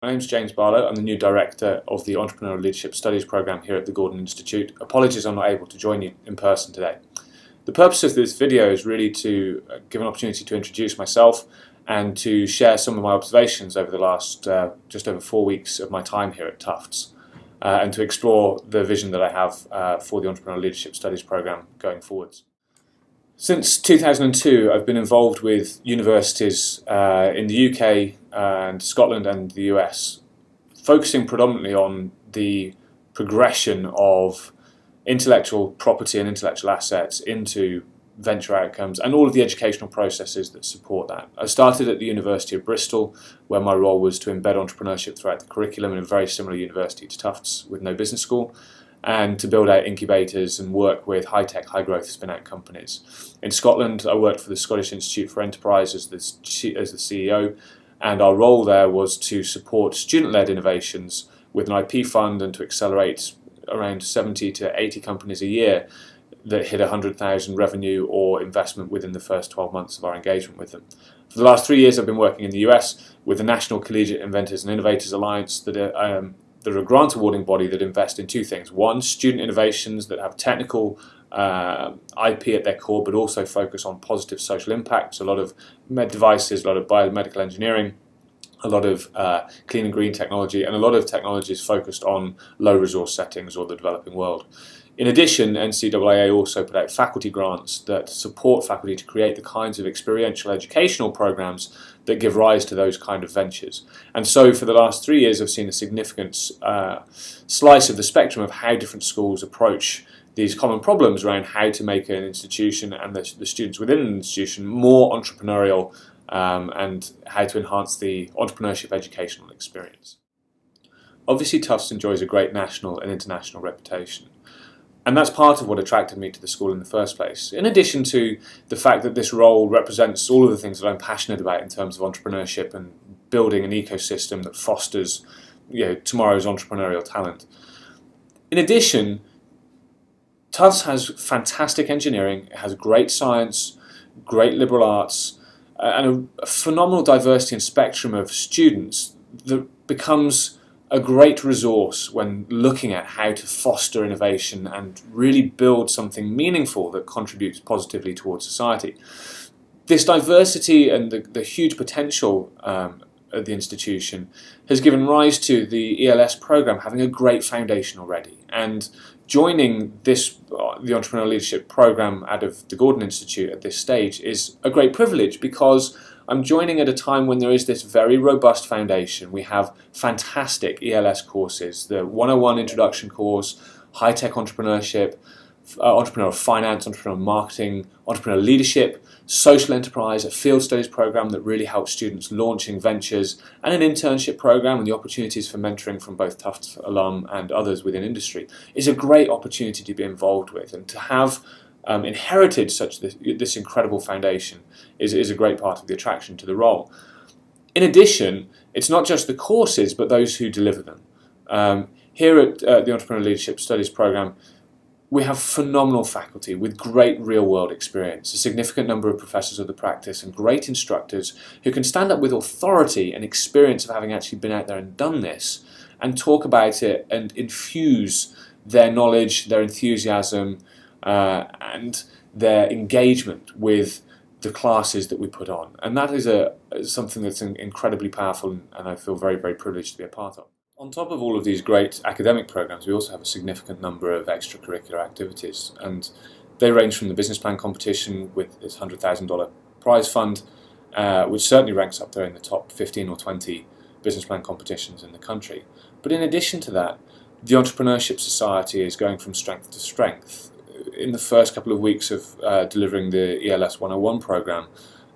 My name's James Barlow. I'm the new director of the Entrepreneurial Leadership Studies program here at the Gordon Institute. Apologies I'm not able to join you in person today. The purpose of this video is really to give an opportunity to introduce myself and to share some of my observations over the last just over 4 weeks of my time here at Tufts, and to explore the vision that I have for the Entrepreneurial Leadership Studies program going forwards. Since 2002, I've been involved with universities in the UK and Scotland and the US, focusing predominantly on the progression of intellectual property and intellectual assets into venture outcomes and all of the educational processes that support that. I started at the University of Bristol, where my role was to embed entrepreneurship throughout the curriculum in a very similar university to Tufts with no business school, and to build out incubators and work with high-tech, high-growth spin-out companies. In Scotland, I worked for the Scottish Institute for Enterprise as the CEO, and our role there was to support student-led innovations with an IP fund and to accelerate around 70 to 80 companies a year that hit 100,000 revenue or investment within the first 12 months of our engagement with them. For the last 3 years, I've been working in the US with the National Collegiate Inventors and Innovators Alliance, that they're a grant awarding body that invest in two things. One, student innovations that have technical IP at their core, but also focus on positive social impact. So a lot of med devices, a lot of biomedical engineering, a lot of clean and green technology, and a lot of technologies focused on low resource settings or the developing world. In addition, NCAA also put out faculty grants that support faculty to create the kinds of experiential educational programs that give rise to those kind of ventures. And so for the last 3 years, I've seen a significant slice of the spectrum of how different schools approach these common problems around how to make an institution and the students within an institution more entrepreneurial, and how to enhance the entrepreneurship educational experience. Obviously, Tufts enjoys a great national and international reputation. And that's part of what attracted me to the school in the first place, in addition to the fact that this role represents all of the things that I'm passionate about in terms of entrepreneurship and building an ecosystem that fosters, tomorrow's entrepreneurial talent. In addition, Tufts has fantastic engineering, it has great science, great liberal arts, and a phenomenal diversity and spectrum of students that becomes a great resource when looking at how to foster innovation and really build something meaningful that contributes positively towards society. This diversity and the huge potential of the institution has given rise to the ELS program having a great foundation already. And joining the Entrepreneurial Leadership program out of the Gordon Institute at this stage is a great privilege, because I'm joining at a time when there is this very robust foundation. We have fantastic ELS courses, the 101 introduction course, high-tech entrepreneurship, entrepreneurial finance, entrepreneurial marketing, entrepreneurial leadership, social enterprise, a field studies program that really helps students launching ventures, and an internship program and the opportunities for mentoring from both Tufts alum and others within industry is a great opportunity to be involved with, and to have inherited this incredible foundation is a great part of the attraction to the role. In addition, it's not just the courses but those who deliver them. Here at the Entrepreneurial Leadership Studies program, we have phenomenal faculty with great real-world experience, a significant number of professors of the practice and great instructors who can stand up with authority and experience of having actually been out there and done this, and talk about it and infuse their knowledge, their enthusiasm, and their engagement with the classes that we put on. And that is something that's incredibly powerful, and I feel very, very privileged to be a part of. On top of all of these great academic programs, we also have a significant number of extracurricular activities, and they range from the business plan competition with its $100,000 prize fund, which certainly ranks up there in the top 15 or 20 business plan competitions in the country. But in addition to that, the Entrepreneurship Society is going from strength to strength. In the first couple of weeks of delivering the ELS 101 program,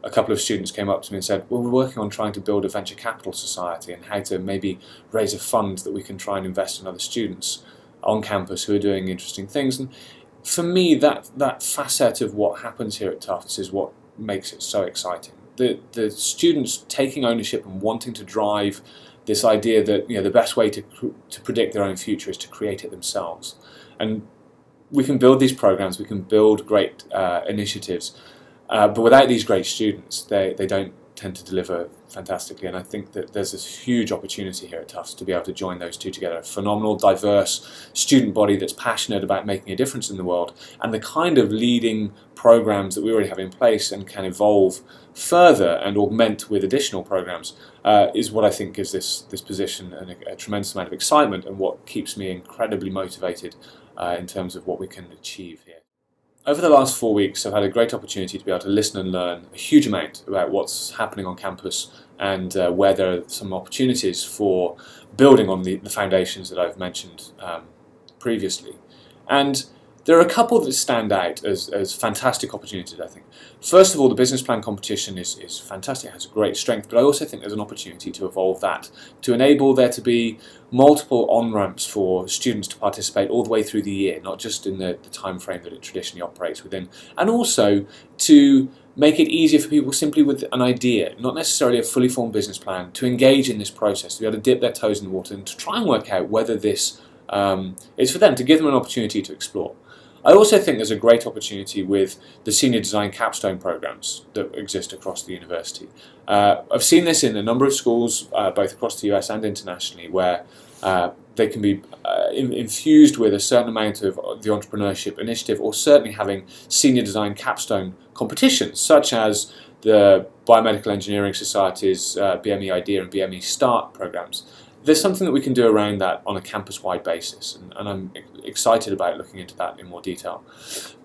a couple of students came up to me and said, well, we're working on trying to build a venture capital society and how to maybe raise a fund that we can try and invest in other students on campus who are doing interesting things. And for me, that facet of what happens here at Tufts is what makes it so exciting. The students taking ownership and wanting to drive this idea that the best way to predict their own future is to create it themselves. And we can build these programs, we can build great initiatives, but without these great students, they don't tend to deliver fantastically, and I think that there's this huge opportunity here at Tufts to be able to join those two together. A phenomenal, diverse student body that's passionate about making a difference in the world, and the kind of leading programs that we already have in place and can evolve further and augment with additional programs is what I think gives this position a tremendous amount of excitement, and what keeps me incredibly motivated in terms of what we can achieve here. Over the last 4 weeks, I've had a great opportunity to be able to listen and learn a huge amount about what's happening on campus, and where there are some opportunities for building on the foundations that I've mentioned previously. And there are a couple that stand out as fantastic opportunities, I think. First of all, the business plan competition is fantastic, it has a great strength, but I also think there's an opportunity to evolve that, to enable there to be multiple on-ramps for students to participate all the way through the year, not just in the time frame that it traditionally operates within, and also to make it easier for people simply with an idea, not necessarily a fully formed business plan, to engage in this process, to be able to dip their toes in the water and to try and work out whether this is for them, to give them an opportunity to explore. I also think there's a great opportunity with the senior design capstone programs that exist across the university. I've seen this in a number of schools, both across the US and internationally, where they can be infused with a certain amount of the entrepreneurship initiative, or certainly having senior design capstone competitions, such as the Biomedical Engineering Society's BME Idea and BME Start programs. There's something that we can do around that on a campus-wide basis, and I'm excited about looking into that in more detail.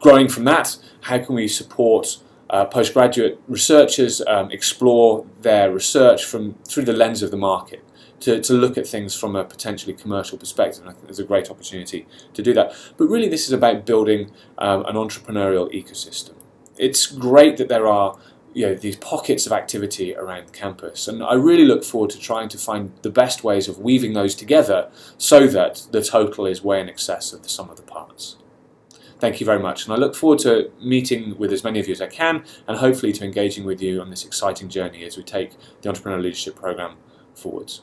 Growing from that, how can we support postgraduate researchers explore their research through the lens of the market, to look at things from a potentially commercial perspective, and I think there's a great opportunity to do that. But really this is about building an entrepreneurial ecosystem. It's great that there are these pockets of activity around the campus, and I really look forward to trying to find the best ways of weaving those together so that the total is way in excess of the sum of the parts. Thank you very much, and I look forward to meeting with as many of you as I can, and hopefully to engaging with you on this exciting journey as we take the Entrepreneurial Leadership Programme forwards.